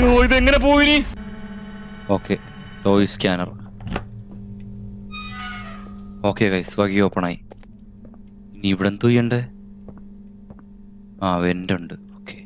അയ്യോ ഇതെങ്ങനെ പോയിനി? Okay, toy scanner. Okay guys, വകി ഓപ്പൺ ആയി. ഇനി ഇവിടെ എന്ത് ചെയ്യണ്ടേ? വെൻ്റുണ്ട്. ഓക്കെ,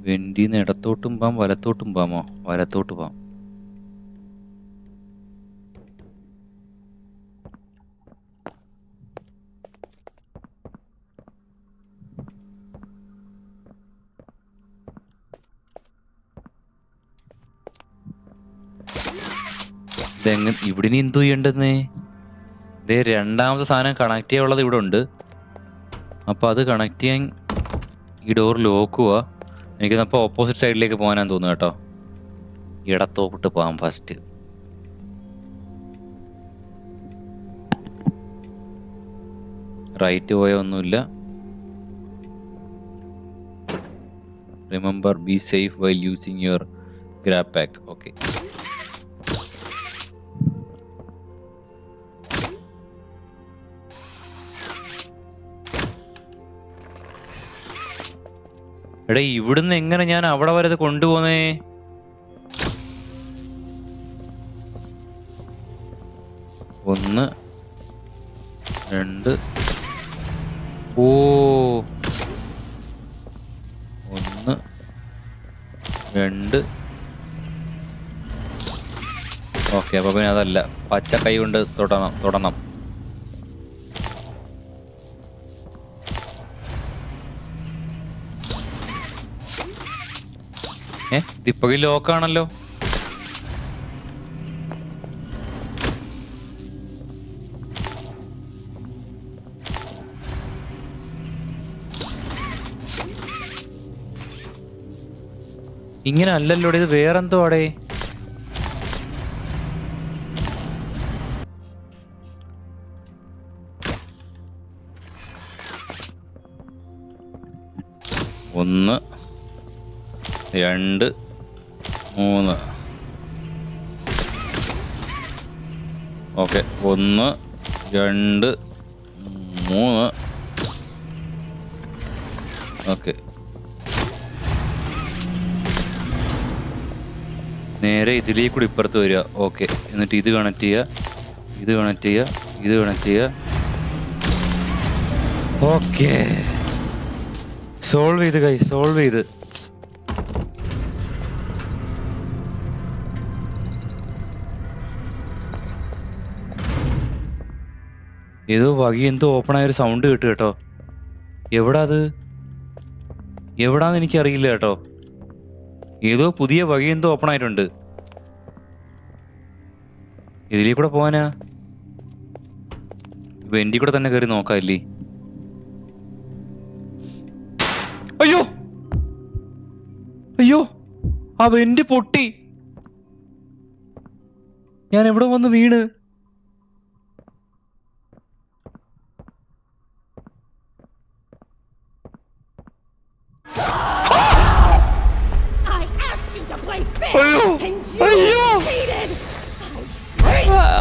വെന്റിന്ന് ഇടത്തോട്ടും പോവാം വലത്തോട്ടും പോവാമോ? വലത്തോട്ട് പോവാം. ഇവിടെ ഇനി എന്തു ചെയ്യണ്ടെന്നേ? ഇതേ രണ്ടാമത്തെ സാധനം കണക്ട് ചെയ്യാനുള്ളത് ഇവിടെ ഉണ്ട്. അപ്പോൾ അത് കണക്ട് ചെയ്യാൻ ഈ ഡോർ ലോക്ക് പോവാ. എനിക്കപ്പോൾ ഓപ്പോസിറ്റ് സൈഡിലേക്ക് പോകാനാന്ന് തോന്നുന്നു കേട്ടോ. ഇടത്തോട്ട് പോകാം ഫസ്റ്റ്. റൈറ്റ് പോയ ഒന്നുമില്ല. Remember be safe while using your Grab pack. Okay, എടാ ഇവിടുന്ന് എങ്ങനെ ഞാൻ അവിടെ വരെ കൊണ്ടുപോന്നേ? ഒന്ന് രണ്ട്, ഓ ഒന്ന് രണ്ട്. ഓക്കെ, അപ്പൊ പിന്നെ അതല്ല, പച്ച കൈ കൊണ്ട് തൊടണം. ഇതിപ്പോ ലോക്കാണല്ലോ. ഇങ്ങനെ അല്ലല്ലോ, ഇത് വേറെന്തോ ആടേ. ഒന്ന് രണ്ട് മൂന്ന്. ഓക്കെ, ഒന്ന് രണ്ട് മൂന്ന്. ഓക്കെ, നേരെ ഇതിലേക്ക് കൂടി ഇപ്പുറത്ത് വരിക. ഓക്കെ, എന്നിട്ട് ഇത് കണക്ട് ചെയ്യുക, ഇത് കണക്ട് ചെയ്യുക, ഇത് കണക്ട് ചെയ്യുക. ഓക്കെ, സോൾവ് ചെയ്ത് കൈ, സോൾവ് ചെയ്ത്. ഏതോ വകി എന്തോ ഓപ്പൺ ആയൊരു സൗണ്ട് കേട്ടു കേട്ടോ. എവിടാന്ന് എനിക്കറിയില്ല കേട്ടോ. ഏതോ പുതിയ വകി എന്തോ ഓപ്പൺ ആയിട്ടുണ്ട്. ഇതിലേക്ക് കൂടെ പോവാനാ? വെന്റി കൂടെ തന്നെ കയറി നോക്കാല്ലേ? അയ്യോ അയ്യോ, ആ വെന്റ് പൊട്ടി. ഞാൻ എവിടെ വന്ന് വീണ്?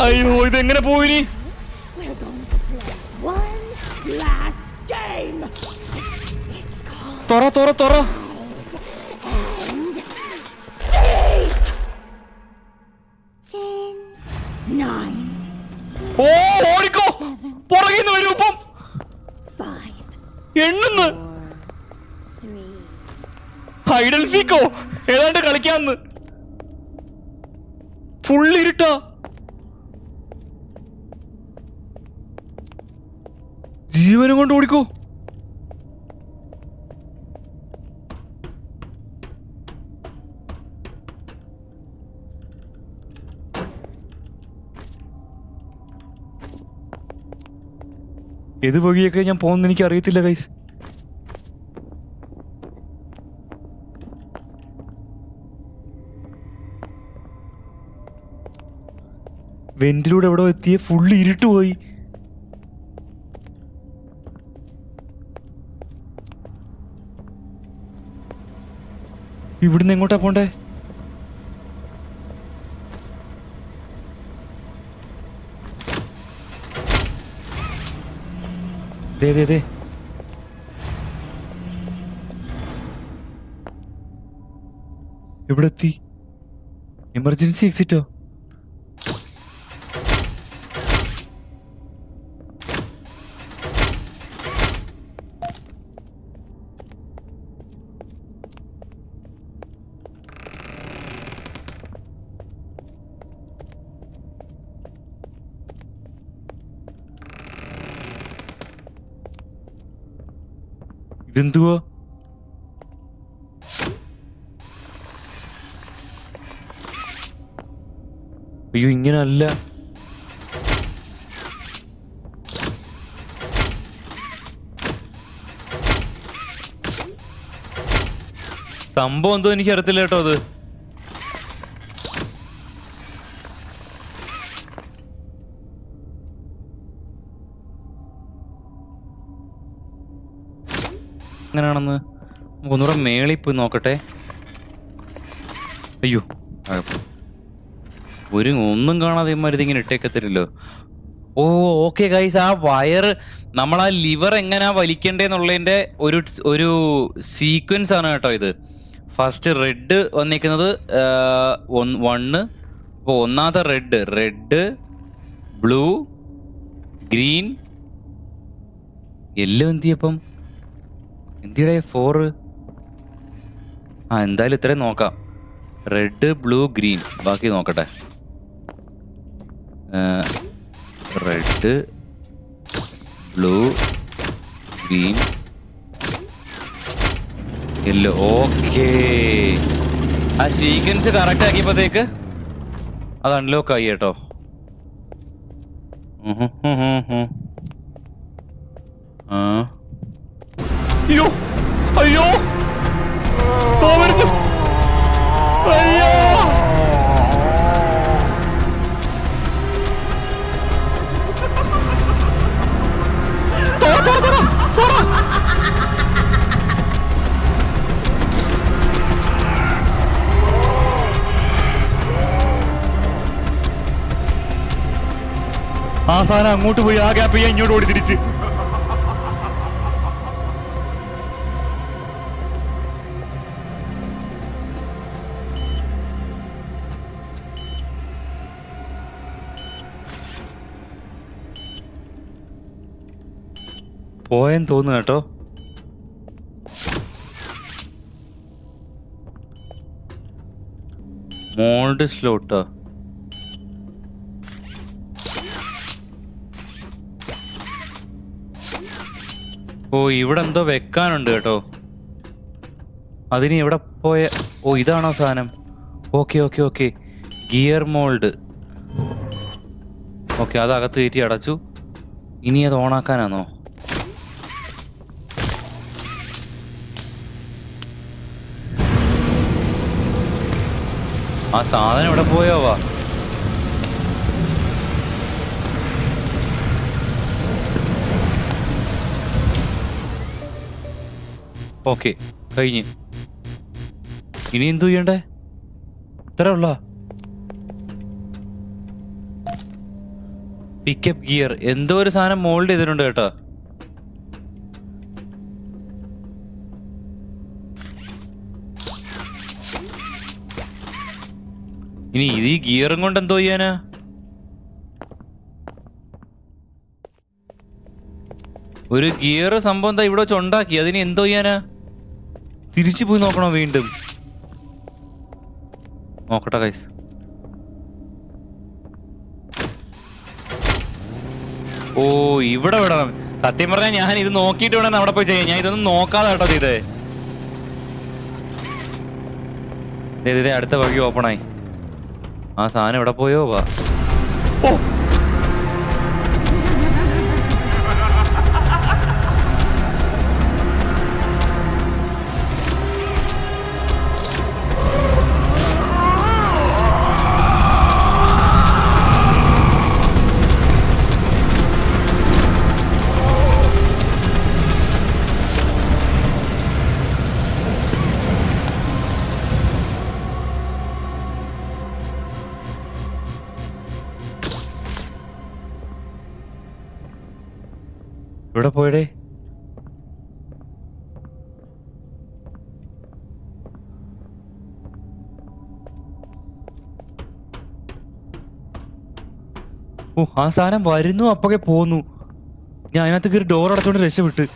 അയ്യോ ഇതെങ്ങനെ പോയിനി? തുറ തുറ തുറ. ഓ ഓടിക്കോ, പുറകിന്ന് വരൂ. ഇപ്പം എണ്ണുന്ന് ഹൈഡൻ സീക്കോ ഏതാണ്ട് കളിക്കാന്ന്. ഫുള്ളിരുട്ടാ. ജീവനും കൊണ്ട് ഓടിക്കോ. ഏത് വഴിയൊക്കെ ഞാൻ പോകുന്ന എനിക്ക് അറിയത്തില്ല ഗൈസ്. വെന്റിലൂടെ എവിടെ എത്തിയ ഫുള്ള് ഇരുട്ട് പോയി. ഇവിടുന്ന് എങ്ങോട്ടാ പോണ്ടേ? ദേ ഇവിടെ എത്തി. എമർജൻസി എക്സിറ്റോ? ഇതെന്തുവാ? അയ്യോ, ഇങ്ങനല്ല. സംഭവം എന്തോ എനിക്ക് അറിയത്തില്ല കേട്ടോ. അത് എങ്ങനെയാണെന്ന് ഒന്നുകൂടെ മേളിൽ പോയി നോക്കട്ടെ. അയ്യോ, ഒന്നും കാണാതെ ഇങ്ങനെ ഇട്ടേക്കത്തില്ലല്ലോ. ഓ ഓക്കെ ഗൈസ്, ആ വയറ് നമ്മൾ ആ ലിവർ എങ്ങനെയാ വലിക്കണ്ടേന്നുള്ളതിന്റെ ഒരു സീക്വൻസ് ആണ് കേട്ടോ ഇത്. ഫസ്റ്റ് റെഡ് വന്നിരിക്കുന്നത് 1. അപ്പോൾ ഒന്നാമത്തെ റെഡ്, ബ്ലൂ, ഗ്രീൻ, യെല്ലോ. എന്തിയപ്പം എന്തിയുടെ 4? എന്തായാലും ഇത്രയും നോക്കാം. Red, blue, green. ബാക്കി നോക്കട്ടെ. Red, blue, green, yellow. Okay, ആ സീക്വൻസ് കറക്റ്റ് ആക്കിയപ്പോഴത്തേക്ക് അത് അൺലോക്ക് ആയി കേട്ടോ. അയ്യോ അയ്യോ, അയ്യോ, ആ സാധനം അങ്ങോട്ട് പോയി. ആ ഗ്യാപ്പ് ചെയ്യാൻ ഇങ്ങോട്ട് ഓടി തിരിച്ച്. പോയെന്ന് തോന്നുന്നു കേട്ടോ. മോൾഡ് സ്ലോട്ടോ. ഓ, ഇവിടെ എന്തോ വെക്കാനുണ്ട് കേട്ടോ. അതിന് എവിടെ പോയ? ഓ, ഇതാണോ സാധനം? Okay okay okay, gear mould. Okay, അത് അകത്ത് കയറ്റി അടച്ചു. ഇനി അത് ഓണാക്കാനാണോ? ആ സാധനം എവിടെ പോയോവാ? ഓക്കെ, കഴിഞ്ഞ്. ഇനി എന്തു ചെയ്യണ്ടേ? ഇത്ര ഉള്ള പിക്കപ്പ് ഗിയർ. എന്തോ ഒരു സാധനം മോൾഡ് ചെയ്തിട്ടുണ്ട് കേട്ടോ. ഇനി ഇത് ഈ ഗിയറും കൊണ്ട് എന്തോ ചെയ്യാനാ? ഒരു ഗിയർ സംഭവം എന്താ ഇവിടെ വെച്ച് ഉണ്ടാക്കി. അതിന് എന്തോ ചെയ്യാനാ? തിരിച്ചു പോയി നോക്കണോ വീണ്ടും? നോക്കട്ടെ ഗൈസ്. ഓ, ഇവിടെ വിടണം. സത്യം പറഞ്ഞാൽ ഞാൻ ഇത് നോക്കിയിട്ട് വേണം അവിടെ പോയി ചെയ്യാൻ. ഞാൻ ഇതൊന്നും നോക്കാതെ കേട്ടോ ഇതേ അടുത്ത വഴി ഓപ്പണായി. ആ സാധനം എവിടെ പോയോ വാ? ഓ, ഇവിടെ പോയടേ. ഓ ആ സാധനം വരുന്നു അപ്പൊക്കെ പോന്നു. ഞാൻ അതിനകത്ത് കയറി ഡോർ അടച്ചോണ്ട് രക്ഷപ്പെട്ട്.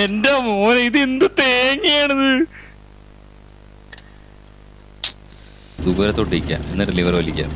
എന്റെ മോനെ ഇത് എന്ത് തേങ്ങയാണിത്. ദൂരത്തോട്ടിരിക്കാം എന്നിട്ട് ലിവർ വലിക്കാം.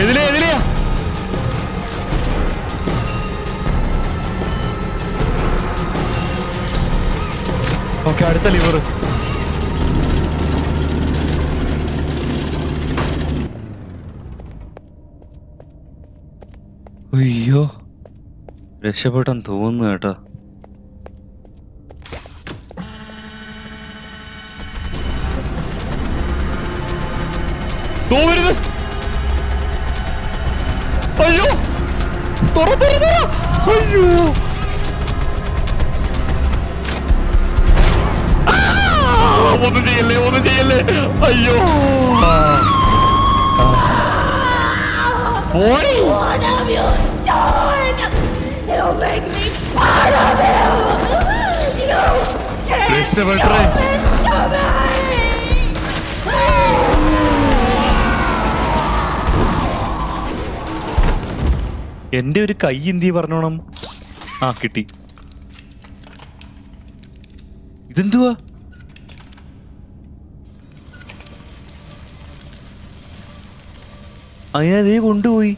എതിലെയാ ഓക്കെ അടുത്ത ലിവർ. അയ്യോ രക്ഷപ്പെട്ടാൻ തോന്നുന്നു കേട്ടോ. അയ്യോ അയ്യോ ഒന്നും ചെയ്യല്ലേ അയ്യോ രക്ഷപ്പെട്ടേ. എന്റെ ഒരു കൈ എന്തി പറഞ്ഞോണം. ആ കിട്ടി. ഇതെന്തുവാ? അതിനതേ കൊണ്ടുപോയി.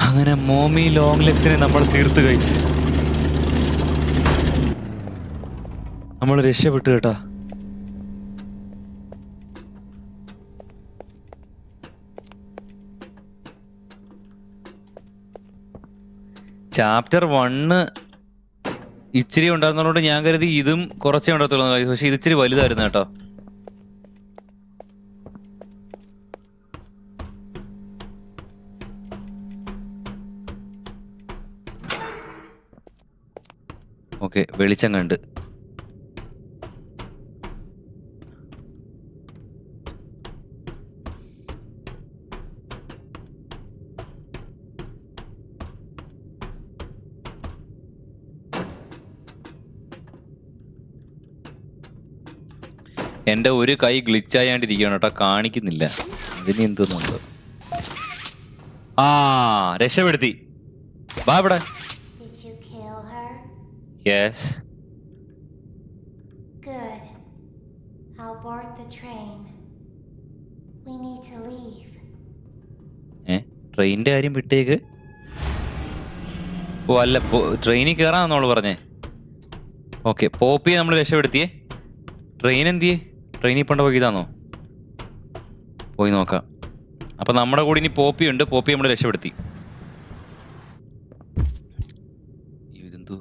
അങ്ങനെ മോമി ലോങ് ലെഗ്സിനെ നമ്മൾ തീർത്ത് കഴിച്ച് നമ്മൾ രക്ഷപ്പെട്ടു കേട്ടാ. ചാപ്റ്റർ 1 ഇച്ചിരി ഉണ്ടായിരുന്നതുകൊണ്ട് ഞാൻ കരുതി ഇതും കുറച്ചേ ഉണ്ടാകത്തുള്ളൂ. പക്ഷെ ഇത് ഇച്ചിരി വലുതായിരുന്നു കേട്ടോ. ഓക്കെ വെളിച്ചം കണ്ട്. എൻ്റെ ഒരു കൈ ഗ്ലിച്ചായാണ്ടിരിക്കുകയാണ് കേട്ടോ, കാണിക്കുന്നില്ല. അതിന് എന്തോന്നുണ്ട്. ആ രക്ഷപ്പെടുത്തി. വാ ഇവിടെ. യെസ്. ട്രെയിനിന്റെ കാര്യം വിട്ടേക്ക്. ഓ അല്ല, ട്രെയിനിൽ കയറാമെന്നോള് പറഞ്ഞേ. ഓക്കെ പോപ്പിയെ നമ്മൾ രക്ഷപ്പെടുത്തിയേ. ട്രെയിൻ എന്തിയേ? ട്രെയിനിൽ പോണ്ട പോയി ഇതാണോ? പോയി നോക്കാം. അപ്പം നമ്മുടെ കൂടെ ഇനി പോപ്പി ഉണ്ട്. പോപ്പി നമ്മൾ രക്ഷപ്പെടുത്തി. ഇതെന്തു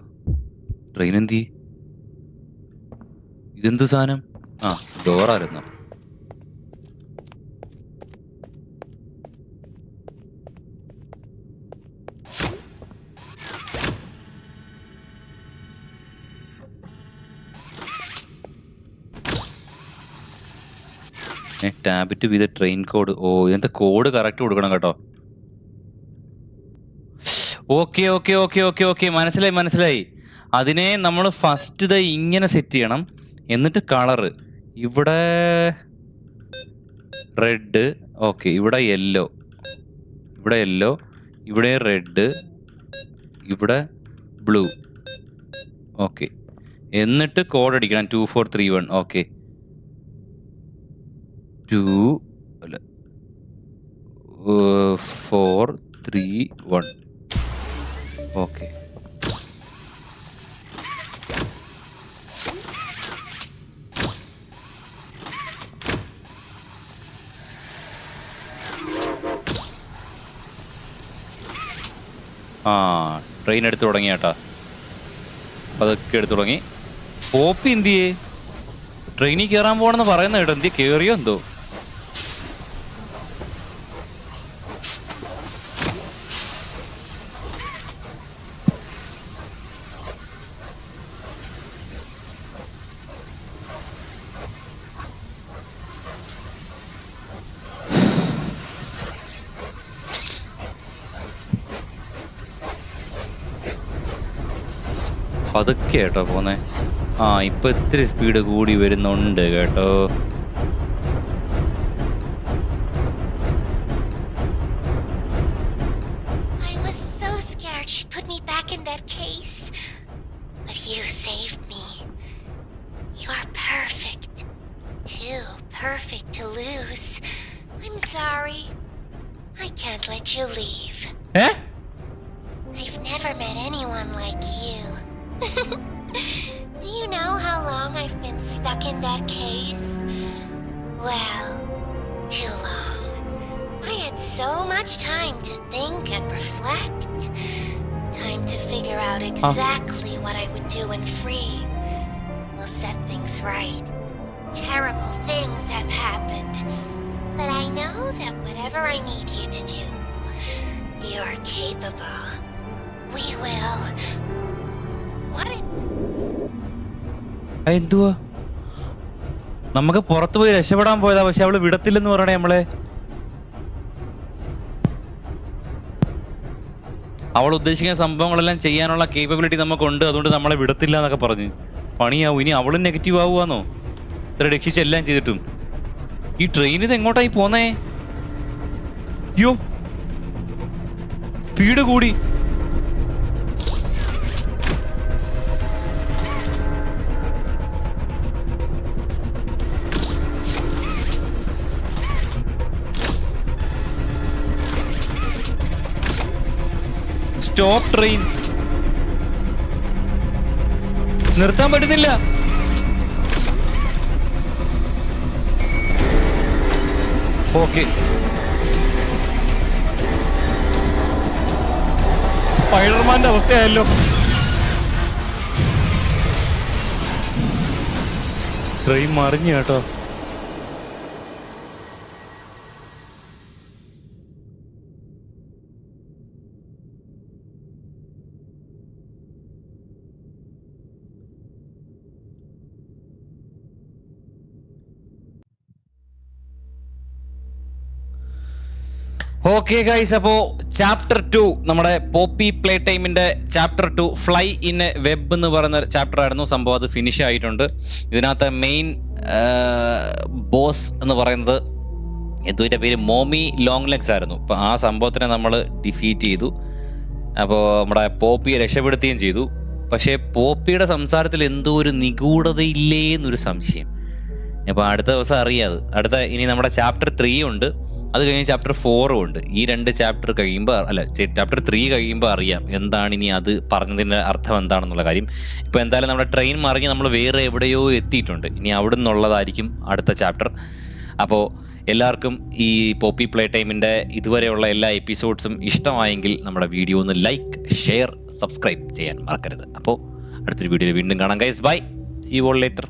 ട്രെയിൻ എന്തി? ഇതെന്തു സാധനം? ആ ഡോറായിരുന്നു. ടാബിറ്റ് വിത്ത് ട്രെയിൻ കോഡ്. ഓ ഇതിന്റെ കോഡ് കറക്റ്റ് കൊടുക്കണം കേട്ടോ. Okay okay okay okay okay മനസ്സിലായി. അതിനെ നമ്മൾ ഫസ്റ്റ് ഇത് ഇങ്ങനെ സെറ്റ് ചെയ്യണം. എന്നിട്ട് കളറ് ഇവിടെ റെഡ്, ഓക്കെ, ഇവിടെ യെല്ലോ, ഇവിടെ യെല്ലോ, ഇവിടെ റെഡ്, ഇവിടെ ബ്ലൂ. ഓക്കെ, എന്നിട്ട് കോഡ് അടിക്കണം 2431. ഓക്കെ, 2431. ഓക്കെ, ട്രെയിൻ എടുത്തു തുടങ്ങി കേട്ടാ. അതൊക്കെ എടുത്തു തുടങ്ങി. പോപ്പി എന്തിയേ? ട്രെയിനിൽ കയറാൻ പോകണമെന്ന് പറയുന്ന കേട്ടോ. എന്തിയെ കയറിയോ എന്തോ? പതുക്കെ കേട്ടോ പോന്നെ. ഇപ്പൊ ഇത്തിരി സ്പീഡ് കൂടി വരുന്നുണ്ട് കേട്ടോ. I've never met anyone like you. Do you know how long I've been stuck in that case? Well, too long. I had so much time to think and reflect. Time to figure out exactly what I would do when free. We'll set things right. Terrible things have happened. But I know that whatever I need you to do, you're capable. We will. എന്തുവാ? നമുക്ക് പുറത്തു പോയി രക്ഷപ്പെടാൻ പോയതാ, പക്ഷെ അവള് വിടത്തില്ലെന്ന് പറയണേ നമ്മളെ. അവൾ ഉദ്ദേശിക്കുന്ന സംഭവങ്ങളെല്ലാം ചെയ്യാനുള്ള കേപ്പബിലിറ്റി നമുക്കുണ്ട്, അതുകൊണ്ട് നമ്മളെ വിടത്തില്ല എന്നൊക്കെ പറഞ്ഞ് പണിയാവും. ഇനി അവളും നെഗറ്റീവ് ആവുകയാണോ? ഇത്ര രക്ഷിച്ചെല്ലാം ചെയ്തിട്ടും. ഈ ട്രെയിൻ ഇത് എങ്ങോട്ടായി പോന്നേ? അയ്യോ, സ്പീഡ് കൂടി. Stop train. നിർത്താൻ പറ്റുന്നില്ല. ഓക്കെ, സ്പൈഡർമാന്റെ അവസ്ഥയായല്ലോ. ട്രെയിൻ മറിഞ്ഞു കേട്ടോ. ഓക്കെ ഗൈസ്, അപ്പോൾ ചാപ്റ്റർ 2 നമ്മുടെ പോപ്പി പ്ലേ ടൈമിൻ്റെ chapter 2 fly in a web എന്ന് പറയുന്ന ചാപ്റ്റർ ആയിരുന്നു. സംഭവം അത് ഫിനിഷ് ആയിട്ടുണ്ട്. ഇതിനകത്ത് മെയിൻ ബോസ് എന്ന് പറയുന്നത് എന്തോൻ്റെ പേര്, മോമി ലോങ് ലെഗ്സ് ആയിരുന്നു. അപ്പോൾ ആ സംഭവത്തിനെ നമ്മൾ ഡിഫീറ്റ് ചെയ്തു. അപ്പോൾ നമ്മുടെ പോപ്പിയെ രക്ഷപ്പെടുത്തുകയും ചെയ്തു. പക്ഷേ പോപ്പിയുടെ സംസാരത്തിൽ എന്തോ ഒരു നിഗൂഢതയില്ലേ എന്നൊരു സംശയം. അപ്പോൾ അടുത്ത ദിവസം അറിയാതെ. ഇനി നമ്മുടെ ചാപ്റ്റർ 3 ഉണ്ട്, അത് കഴിഞ്ഞ് ചാപ്റ്റർ 4 ഉണ്ട്. ഈ 2 ചാപ്റ്റർ കഴിയുമ്പോൾ, ചാപ്റ്റർ 3 കഴിയുമ്പോൾ അറിയാം എന്താണ് ഇനി അത് പറഞ്ഞതിൻ്റെ അർത്ഥം എന്താണെന്നുള്ള കാര്യം. ഇപ്പോൾ എന്തായാലും നമ്മുടെ ട്രെയിൻ മറിഞ്ഞ് നമ്മൾ വേറെ എവിടെയോ എത്തിയിട്ടുണ്ട്. ഇനി അവിടെ നിന്നുള്ളതായിരിക്കും അടുത്ത ചാപ്റ്റർ. അപ്പോൾ എല്ലാവർക്കും ഈ പോപ്പി പ്ലേ ടൈമിൻ്റെ ഇതുവരെയുള്ള എല്ലാ എപ്പിസോഡ്സും ഇഷ്ടമായെങ്കിൽ നമ്മുടെ വീഡിയോ ഒന്ന് ലൈക്ക്, ഷെയർ, സബ്സ്ക്രൈബ് ചെയ്യാൻ മറക്കരുത്. അപ്പോൾ അടുത്തൊരു വീഡിയോയിൽ വീണ്ടും കാണാം guys. Bye, see you all later.